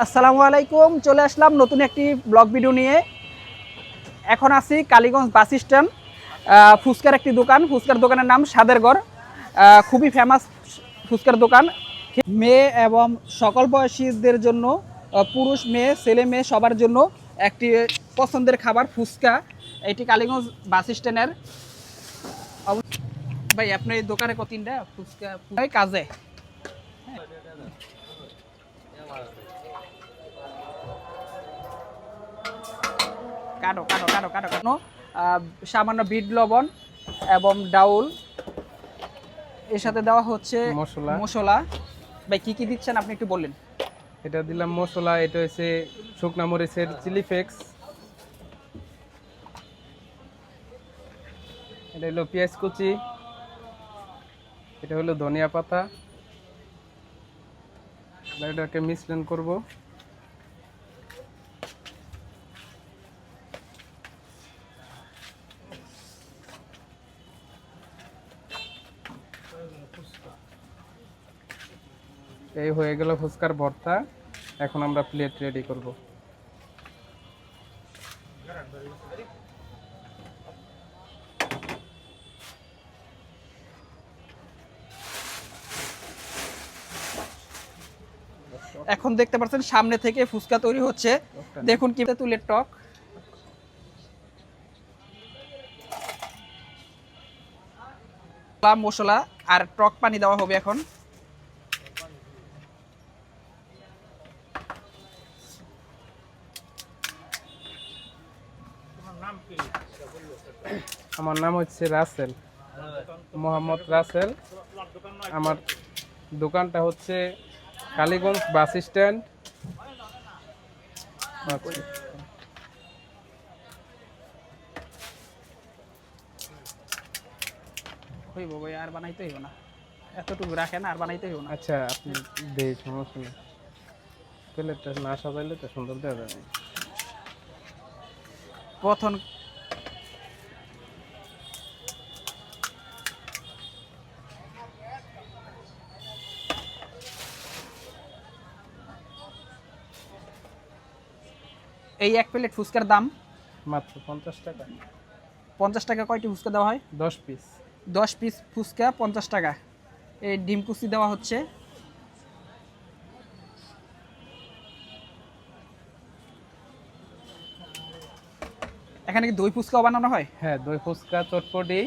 আসসালামু আলাইকুম, চলে আসলাম নতুন একটি ব্লগ ভিডিও নিয়ে। এখন আছি কালীগঞ্জ বাস স্ট্যান্ড, ফুচকার একটি দোকান। ফুচকার দোকানের নাম স্বাদের ঘর। খুবই ফেমাস ফুচকার দোকান। মেয়ে এবং সকল বয়সীদের জন্য, পুরুষ মেয়ে ছেলে মেয়ে সবার জন্য একটি পছন্দের খাবার ফুচকা। এটি কালীগঞ্জ বাস স্ট্যান্ডের। ভাই আপনার এই দোকানে কতদিনটা ফুচকা কাজে? কাটো কাটো কাটো কাটো কাটো সামান্য বিট লবণ এবং ডাউল, এর সাথে দেওয়া হচ্ছে মশলা। ভাই কি কি দিচ্ছেন আপনি একটু বললেন। এটা দিলাম মশলা, এটা হচ্ছে শুকনা মরিচের চিলি ফ্লেক্স, এটা হলো পেঁয়াজ কুচি, এটা হলো ধনিয়া পাতা। এটাকে মিশ্রণ করব। এই হয়ে গেল ফুচকার ভর্তা। এখন আমরা প্লেট রেডি করব। এখন দেখতে পাচ্ছেন সামনে থেকে ফুচকা তৈরি হচ্ছে। দেখুন কি তুলে টক, মশলা আর টক পানি দেওয়া হবে। এখন আমার নাম হচ্ছে রাসেল, মোহাম্মদ রাসেল। আমার দোকানটা হচ্ছে কালীগঞ্জ বাস স্ট্যান্ড। হইব ভাই, আর বানাইতে হইব না, এতটুকু রাখেন, আর বানাইতে হইব না। আচ্ছা, আপনি দেই, সমস্যা নেই। প্লেটটা না সাজাইলে তো সুন্দর দেওয়া যাবে না। প্রথম এই এক প্লেট ফুচকার দাম মাত্র 50 টাকা। 50 টাকা। কয়টি ফুচকা দেওয়া হয়? 10 পিস। 10 পিস ফুচকা 50 টাকা। এই ডিম কুচি দেওয়া হচ্ছে। এখানে কি দই ফুচকাও বানানো হয়? হ্যাঁ, দই ফুচকা, চটপটি,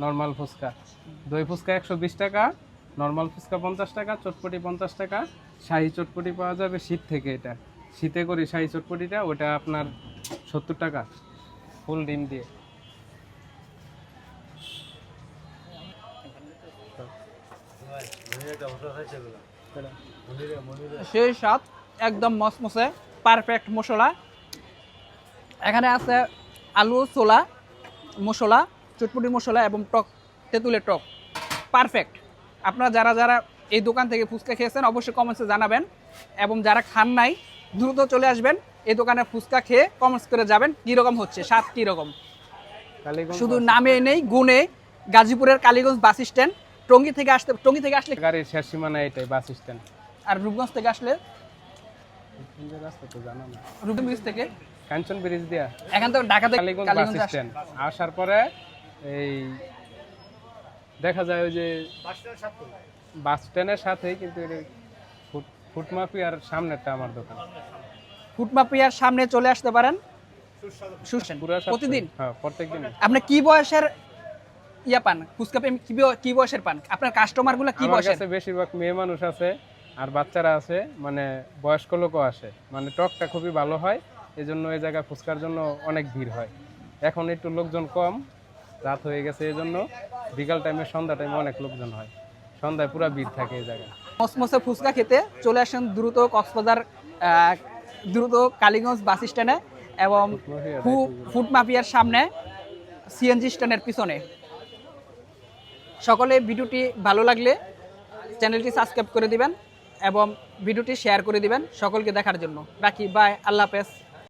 নরমাল ফুচকা। দই ফুচকা 120 টাকা, নরমাল ফুচকা 50 টাকা, চটপটি 50 টাকা। শাহী চটপটি পাওয়া যাবে শীত থেকে, এটা শীতে করি শাহী চটপটিটা, ওটা আপনার 70 টাকা ফুল ডিম দিয়ে। সেই স্বাদ, একদম মসমসে, পারফেক্ট মশলা। এখানে আছে আলু ছোলা মশলা, চটপটি মশলা এবং টক, তেঁতুলের টক, পারফেক্ট। আপনারা যারা যারা এই দোকান থেকে ফুচকা খেয়েছেন অবশ্যই কমেন্টসে জানাবেন, এবং যারা খান নাই দ্রুত চলে আসবেন এই দোকানে ফুচকা খেয়ে কমেন্টস করে যাবেন কীরকম হচ্ছে, স্বাদ কীরকম। শুধু নামে নেই গুণে। গাজীপুরের কালীগঞ্জ বাস স্ট্যান্ড। টঙ্গী থেকে আসলে গাড়ির শেষ সীমানা এটাই বাস স্ট্যান্ড। আর রূপগঞ্জ থেকে আসলে রাস্তা তো জানা না, রূপগঞ্জ থেকে কাঞ্চন ব্রিজ দিয়া এখান থেকে ঢাকা থেকে কালীগঞ্জ বাস স্ট্যান্ড আসার পরে এই দেখা যায় ওই যে বাস স্ট্যান্ডের সাথেই, কিন্তু ফুটমাফিয়ার সামনেটা আমার দোকান। ফুটমাফিয়ার সামনে চলে আসতে পারেন। প্রতিদিন? হ্যাঁ, প্রত্যেকদিন। আপনি কি বয়সের ইয়া পান ফুচকা? কি বয়সের পান আপনার কাস্টমার গুলো? কি বয়সের? বেশিরভাগ মেয়ে মানুষ আছে আর বাচ্চারা আছে, মানে বয়স্ক লোকও আসে। মানে টকটা খুবই ভালো হয়, এই জন্য এই জায়গায় ফুচকার জন্য অনেক ভিড় হয়। এখন একটু লোকজন কম, রাত হয়ে গেছে, এই জন্য বিকাল টাইমে, সন্ধ্যা টাইমে অনেক লোকজন হয়। সন্ধ্যায় পুরো ভিড় থাকে এই জায়গায়। মসমসে ফুচকা খেতে চলে আসেন দ্রুত কক্সবাজার, দ্রুত কালীগঞ্জ বাস স্ট্যান্ডে এবং ফুটমাফিয়ার সামনে সিএনজি স্ট্যান্ডের পিছনে। সকলে ভিডিওটি ভালো লাগলে চ্যানেলটি সাবস্ক্রাইব করে দিবেন এবং ভিডিওটি শেয়ার করে দিবেন সকলকে দেখার জন্য। রাখি, বাই, আল্লাহ হাফেজ।